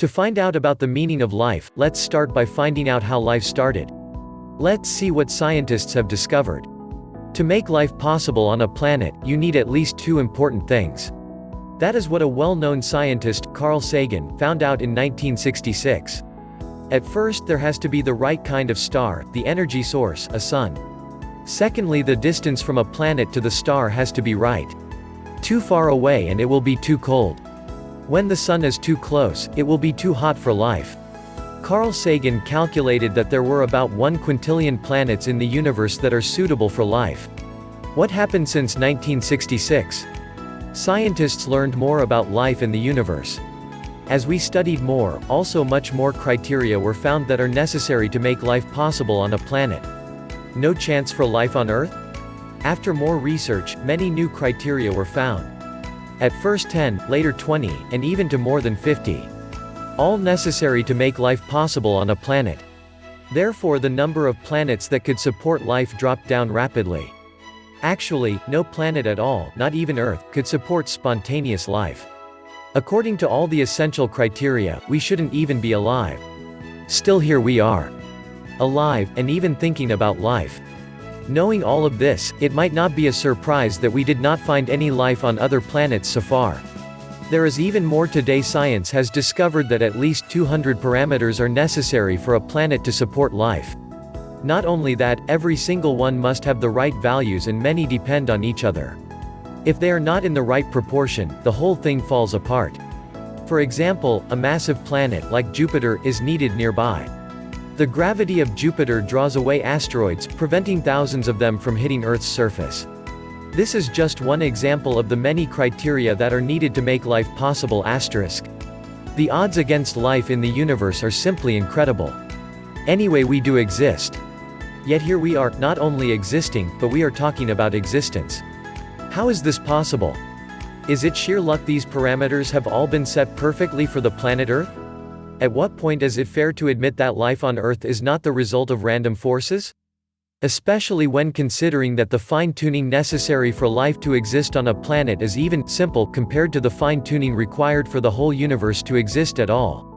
To find out about the meaning of life, let's start by finding out how life started. Let's see what scientists have discovered. To make life possible on a planet, you need at least two important things. That is what a well-known scientist, Carl Sagan, found out in 1966. At first, there has to be the right kind of star, the energy source, a sun. Secondly, the distance from a planet to the star has to be right. Too far away and it will be too cold. When the sun is too close, it will be too hot for life. Carl Sagan calculated that there were about 1 quintillion planets in the universe that are suitable for life. What happened since 1966? Scientists learned more about life in the universe. As we studied more, also much more criteria were found that are necessary to make life possible on a planet. No chance for life on Earth? After more research, many new criteria were found. At first 10, later 20, and even to more than 50. All necessary to make life possible on a planet. Therefore, the number of planets that could support life dropped down rapidly. Actually, no planet at all, not even Earth, could support spontaneous life. According to all the essential criteria, we shouldn't even be alive. Still here we are. Alive, and even thinking about life. Knowing all of this, it might not be a surprise that we did not find any life on other planets so far. There is even more today. Science has discovered that at least 200 parameters are necessary for a planet to support life. Not only that, every single one must have the right values and many depend on each other. If they are not in the right proportion, the whole thing falls apart. For example, a massive planet like Jupiter is needed nearby. The gravity of Jupiter draws away asteroids, preventing thousands of them from hitting Earth's surface. This is just one example of the many criteria that are needed to make life possible. The odds against life in the universe are simply incredible. Anyway, we do exist. Yet here we are, not only existing, but we are talking about existence. How is this possible? Is it sheer luck these parameters have all been set perfectly for the planet Earth? At what point is it fair to admit that life on Earth is not the result of random forces? Especially when considering that the fine-tuning necessary for life to exist on a planet is even simple compared to the fine-tuning required for the whole universe to exist at all.